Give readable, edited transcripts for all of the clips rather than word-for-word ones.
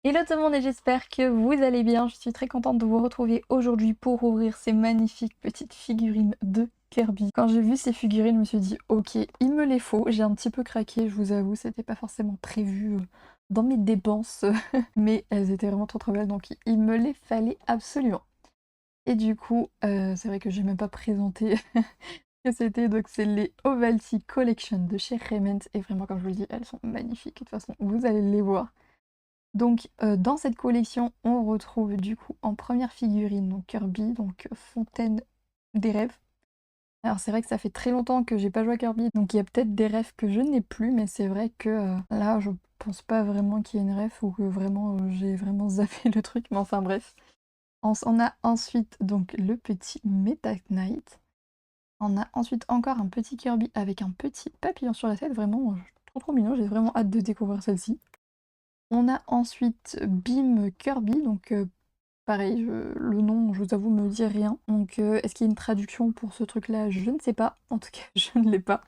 Hello tout le monde et j'espère que vous allez bien. Je suis très contente de vous retrouver aujourd'hui pour ouvrir ces magnifiques petites figurines de Kirby. Quand j'ai vu ces figurines, je me suis dit ok, il me les faut. J'ai un petit peu craqué, je vous avoue, c'était pas forcément prévu dans mes dépenses, mais elles étaient vraiment trop belles donc il me les fallait absolument. Et du coup, c'est vrai que j'ai même pas présenté que c'était, donc c'est les Ovaltine Collection de chez Rement et vraiment comme je vous le dis, elles sont magnifiques. De toute façon, vous allez les voir. Donc dans cette collection, on retrouve du coup en première figurine donc Kirby, donc Fontaine des rêves. Alors c'est vrai que ça fait très longtemps que j'ai pas joué à Kirby, donc il y a peut-être des rêves que je n'ai plus, mais c'est vrai que là je pense pas vraiment qu'il y ait une rêve ou que vraiment j'ai vraiment zappé le truc, mais enfin bref. On a ensuite donc le petit Meta Knight. On a ensuite encore un petit Kirby avec un petit papillon sur la tête, vraiment trop mignon, j'ai vraiment hâte de découvrir celle-ci. On a ensuite Beam Kirby, donc pareil, le nom, je vous avoue, me dit rien. Donc est-ce qu'il y a une traduction pour ce truc-là? Je ne sais pas, en tout cas je ne l'ai pas.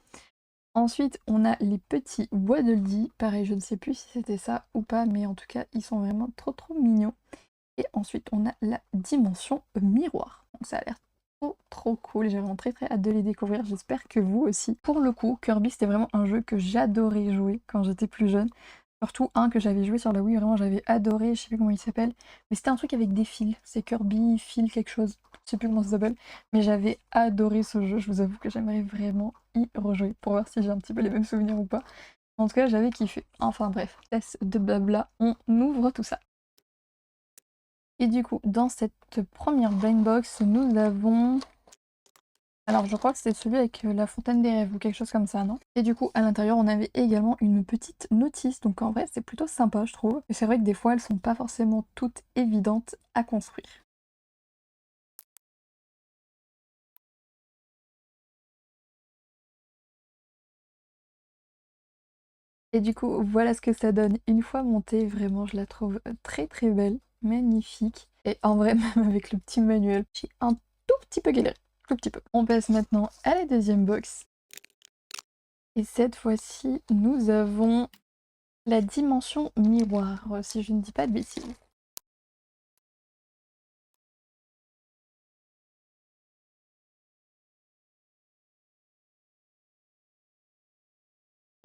Ensuite on a les petits Waddle Dee, pareil je ne sais plus si c'était ça ou pas, mais en tout cas ils sont vraiment trop mignons. Et ensuite on a la dimension miroir, donc ça a l'air trop cool, j'ai vraiment très hâte de les découvrir, j'espère que vous aussi. Pour le coup, Kirby c'était vraiment un jeu que j'adorais jouer quand j'étais plus jeune. Surtout un que j'avais joué sur la Wii, vraiment j'avais adoré, je sais plus comment il s'appelle, mais c'était un truc avec des fils, c'est Kirby fil quelque chose, je sais plus comment ça s'appelle, mais j'avais adoré ce jeu, je vous avoue que j'aimerais vraiment y rejouer pour voir si j'ai un petit peu les mêmes souvenirs ou pas. En tout cas j'avais kiffé. Enfin bref, cesse de blabla, on ouvre tout ça. Et du coup, dans cette première blind box, nous avons... Alors, je crois que c'est celui avec la fontaine des rêves ou quelque chose comme ça, non? Et du coup, à l'intérieur, on avait également une petite notice. Donc, en vrai, c'est plutôt sympa, je trouve. Et c'est vrai que des fois, elles sont pas forcément toutes évidentes à construire. Et du coup, voilà ce que ça donne une fois montée. Vraiment, je la trouve très belle, magnifique. Et en vrai, même avec le petit manuel, j'ai un tout petit peu galéré. Tout petit peu. On passe maintenant à la deuxième box. Et cette fois-ci, nous avons la dimension miroir, si je ne dis pas de bêtises.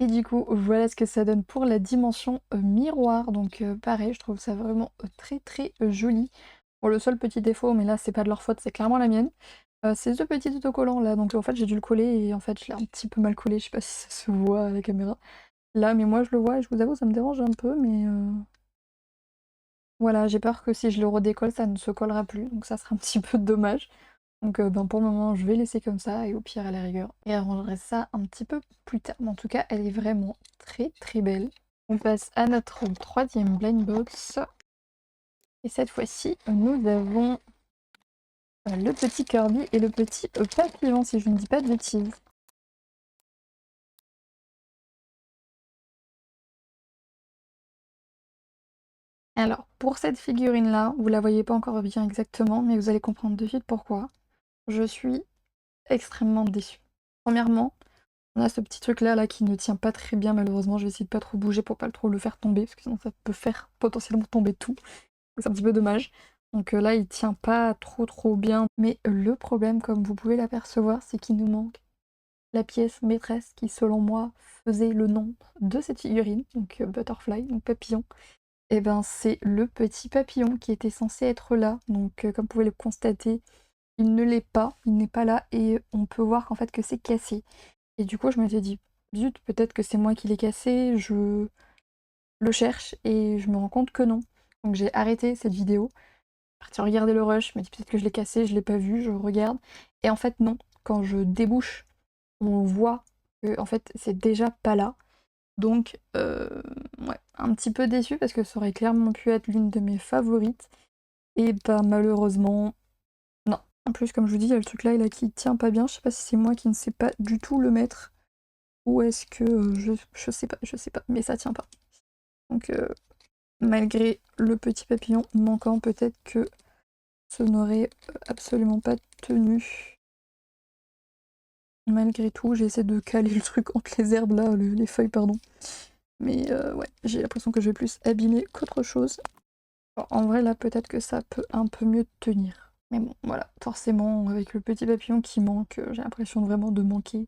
Et du coup, voilà ce que ça donne pour la dimension miroir. Donc pareil, je trouve ça vraiment très joli. Pour le seul petit défaut, mais là c'est pas de leur faute, c'est clairement la mienne. C'est ce petit autocollant là, donc en fait j'ai dû le coller et en fait je l'ai un petit peu mal collé, je sais pas si ça se voit à la caméra. Là, mais moi je le vois et je vous avoue ça me dérange un peu, mais voilà, j'ai peur que si je le redécolle, ça ne se collera plus, donc ça sera un petit peu dommage. Donc ben, pour le moment, je vais laisser comme ça et au pire, à la rigueur, et arrangerai ça un petit peu plus tard. Mais en tout cas, elle est vraiment très belle. On passe à notre troisième blind box. Et cette fois-ci, nous avons le petit Kirby et le petit papillon, si je ne dis pas de bêtises. Alors, pour cette figurine-là, vous la voyez pas encore bien exactement, mais vous allez comprendre de suite pourquoi. Je suis extrêmement déçue. Premièrement, on a ce petit truc là qui ne tient pas très bien malheureusement, je vais essayer de pas trop bouger pour pas trop le faire tomber, parce que sinon ça peut faire potentiellement tomber tout. C'est un petit peu dommage. Donc là il tient pas trop bien. Mais le problème, comme vous pouvez l'apercevoir, c'est qu'il nous manque la pièce maîtresse qui selon moi faisait le nom de cette figurine, donc Butterfly, donc papillon. Et ben c'est le petit papillon qui était censé être là. Donc comme vous pouvez le constater, il ne l'est pas, il n'est pas là et on peut voir qu'en fait que c'est cassé. Et du coup, je me suis dit, zut, peut-être que c'est moi qui l'ai cassé, je le cherche et je me rends compte que non. Donc j'ai arrêté cette vidéo, parti regarder le rush, je me dis peut-être que je l'ai cassé, je l'ai pas vu, je regarde. Et en fait, non. Quand je débouche, on voit que en fait, c'est déjà pas là. Donc, ouais, un petit peu déçue parce que ça aurait clairement pu être l'une de mes favorites. Et bah, malheureusement, non. En plus, comme je vous dis, il y a le truc là qui tient pas bien. Je sais pas si c'est moi qui ne sais pas du tout le mettre. Ou est-ce que je sais pas, mais ça tient pas. Donc malgré le petit papillon manquant, peut-être que ça n'aurait absolument pas tenu. Malgré tout, j'essaie de caler le truc entre les herbes là, les feuilles pardon. Mais ouais, j'ai l'impression que je vais plus abîmer qu'autre chose. En vrai, là, peut-être que ça peut un peu mieux tenir. Mais bon, voilà, forcément, avec le petit papillon qui manque, j'ai l'impression vraiment de manquer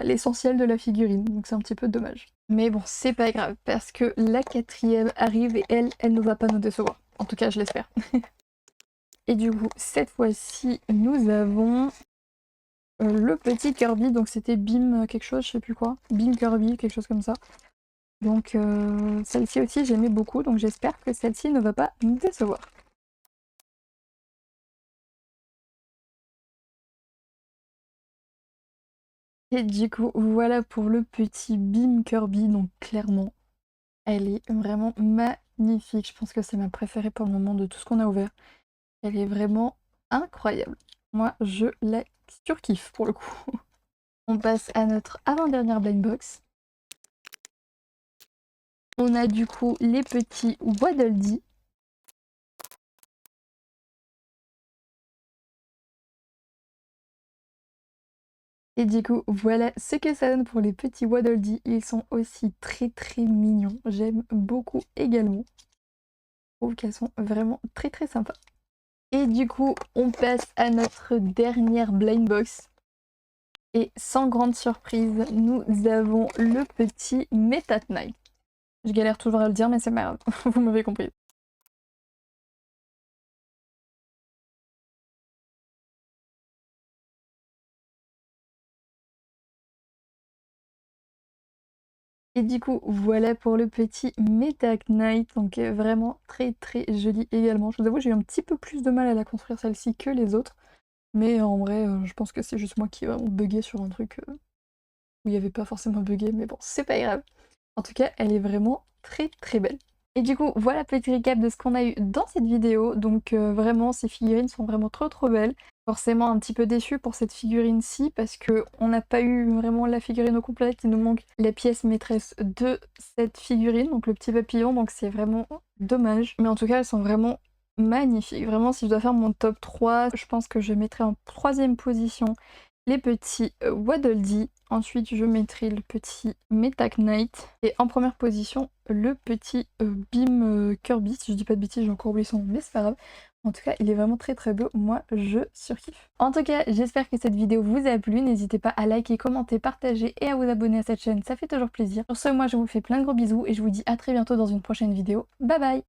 l'essentiel de la figurine, donc c'est un petit peu dommage. Mais bon, c'est pas grave, parce que la 4e arrive et elle ne va pas nous décevoir. En tout cas, je l'espère. Et du coup, cette fois-ci, nous avons le petit Kirby, donc c'était Bim quelque chose, je sais plus quoi. Bim Kirby, quelque chose comme ça. Donc celle-ci aussi, j'aimais beaucoup, donc j'espère que celle-ci ne va pas nous décevoir. Et du coup, voilà pour le petit Bim Kirby, donc clairement, elle est vraiment magnifique. Je pense que c'est ma préférée pour le moment de tout ce qu'on a ouvert. Elle est vraiment incroyable. Moi, je la surkiffe pour le coup. On passe à notre avant-dernière blind box. On a du coup les petits Waddle Dee. Et du coup, voilà ce que ça donne pour les petits Waddle Dee. Ils sont aussi très très mignons. J'aime beaucoup également. Je trouve qu'elles sont vraiment très très sympas. Et du coup, on passe à notre dernière blind box. Et sans grande surprise, nous avons le petit Meta Knight. Je galère toujours à le dire, mais c'est pas grave, vous m'avez compris. Et du coup, voilà pour le petit Meta Knight, donc vraiment très très joli également. Je vous avoue, j'ai eu un petit peu plus de mal à la construire celle-ci que les autres, mais en vrai, je pense que c'est juste moi qui ai vraiment bugué sur un truc où il n'y avait pas forcément bugué, mais bon, c'est pas grave. En tout cas, elle est vraiment très très belle. Et du coup, voilà petit récap de ce qu'on a eu dans cette vidéo. Donc vraiment, ces figurines sont vraiment trop trop belles. Forcément un petit peu déçue pour cette figurine-ci parce que on n'a pas eu vraiment la figurine au complet. Il nous manque la pièce maîtresse de cette figurine, donc le petit papillon. Donc c'est vraiment dommage. Mais en tout cas, elles sont vraiment magnifiques. Vraiment, si je dois faire mon top 3, je pense que je mettrai en 3e position les petits Waddle Dee. Ensuite, je mettrai le petit Meta Knight. Et en première position, le petit Bim Kirby. Si je dis pas de bêtises, j'ai encore oublié son nom, mais c'est pas grave. En tout cas, il est vraiment très très beau. Moi, je surkiffe. En tout cas, j'espère que cette vidéo vous a plu. N'hésitez pas à liker, commenter, partager et à vous abonner à cette chaîne. Ça fait toujours plaisir. Sur ce, moi, je vous fais plein de gros bisous et je vous dis à très bientôt dans une prochaine vidéo. Bye bye!